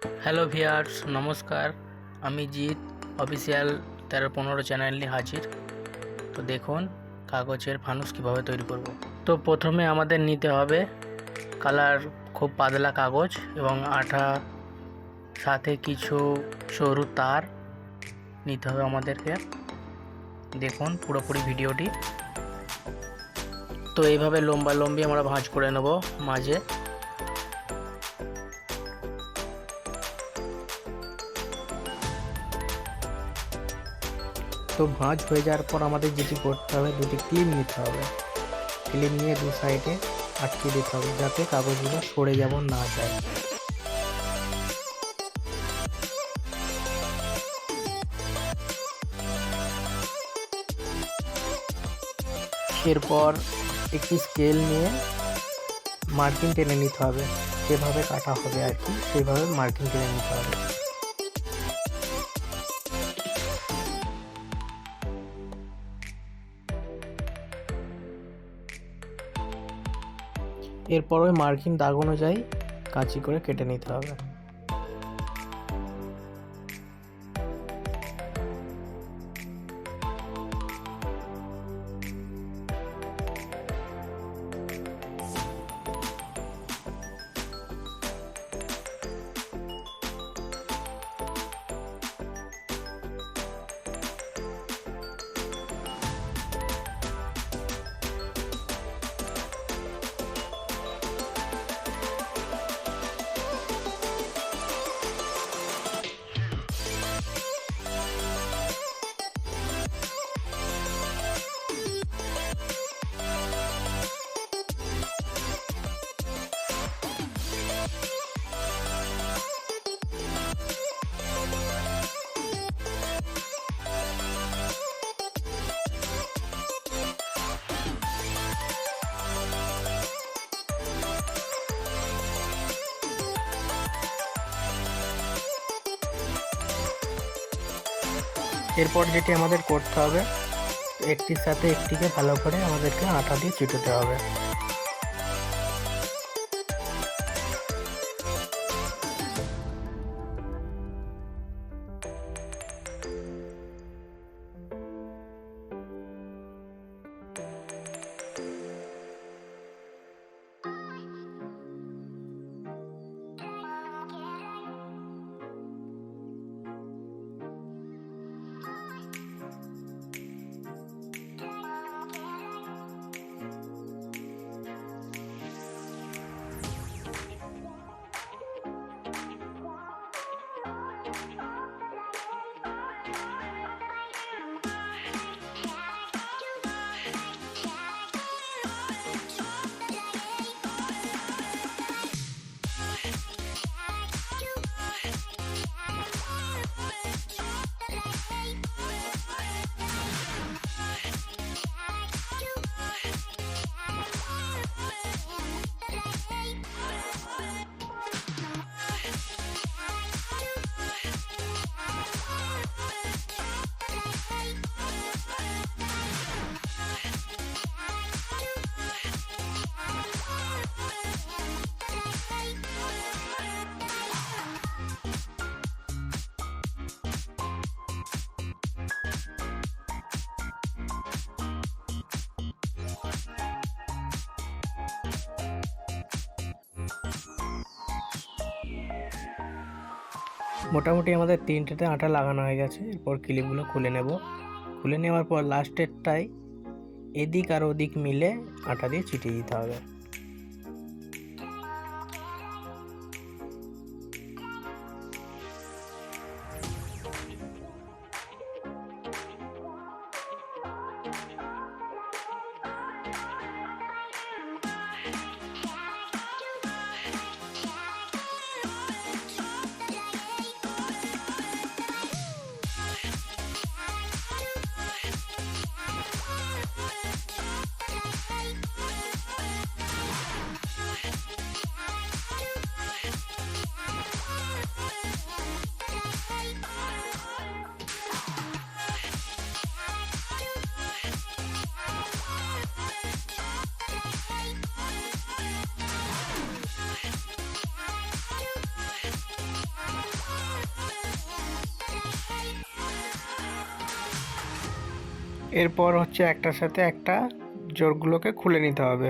Hello viewers, নমস্কার। আমি Jeet official 1315 channel নিয়ে হাজির। তো দেখুন কাগজের ফানুস কিভাবে তৈরি করব। তো প্রথমে আমাদের নিতে হবে কালার খুব পাতলা কাগজ এবং আঠা, সাথে কিছু সরু তার নিতে হবে আমাদেরকে। দেখুন পুরোপুরি ভিডিওটি। তো এইভাবে লম্বা লম্বি আমরা ভাঁজ করে নেব মাঝে। তো ভাঁজ হয়ে যাওয়ার পর আমাদের যেটি করতে হবে, দুটি ক্লিপ নিতে হবে। ক্লিপ নিয়ে দু সাইডে আটকে দিতে হবে যাতে কাগজগুলো সরে যেমন না যায়। এরপর একটি স্কেল নিয়ে মার্কিং টেনে নিতে হবে, যেভাবে কাটা হবে আর কি সেইভাবে মার্কিং টেনে নিতে হবে। এরপর ওই মার্কিং দাগ অনুযায়ী কাঁচি করে কেটে নিতে হবে। এরপর যেটি আমাদের করতে হবে, একটির সাথে একটিকে ভালো করে আমাদেরকে আঠা দিয়ে চিটাতে হবে। মোটামুটি আমাদের তিনটেতে আঠা লাগানো হয়ে গেছে। এরপর ক্লিপগুলো খুলে নেব। খুলে নেওয়ার পর লাস্টেরটাই এদিক আর ওদিক মিলে আঠা দিয়ে চিটিয়ে দিতে হবে। এরপর হচ্ছে একটার সাথে একটা জোড়গুলোকে খুলে নিতে হবে।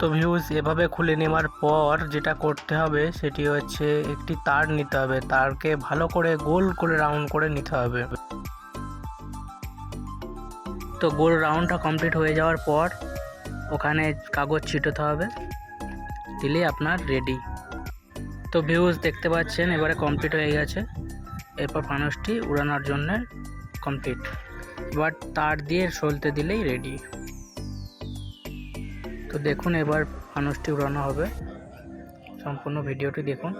তো ভিউজ, এভাবে খুলে নেওয়ার পর যেটা করতে হবে সেটি হচ্ছে একটি তার নিতে হবে, তারকে ভালো করে গোল করে রাউন্ড করে নিতে হবে। তো গোল রাউন্ডটা কমপ্লিট হয়ে যাওয়ার পর ওখানে কাগজ ছিটাতে হবে, দিলেই আপনার রেডি। তো ভিউজ দেখতে পাচ্ছেন এবারে কমপ্লিট হয়ে গেছে। এরপর ফানুসটি উড়ানোর জন্য কমপ্লিট। এবার তার দিয়ে সলতে দিলেই রেডি। তো দেখুন এবার ফানুসটি উড়ানো হবে, সম্পূর্ণ ভিডিওটি দেখুন।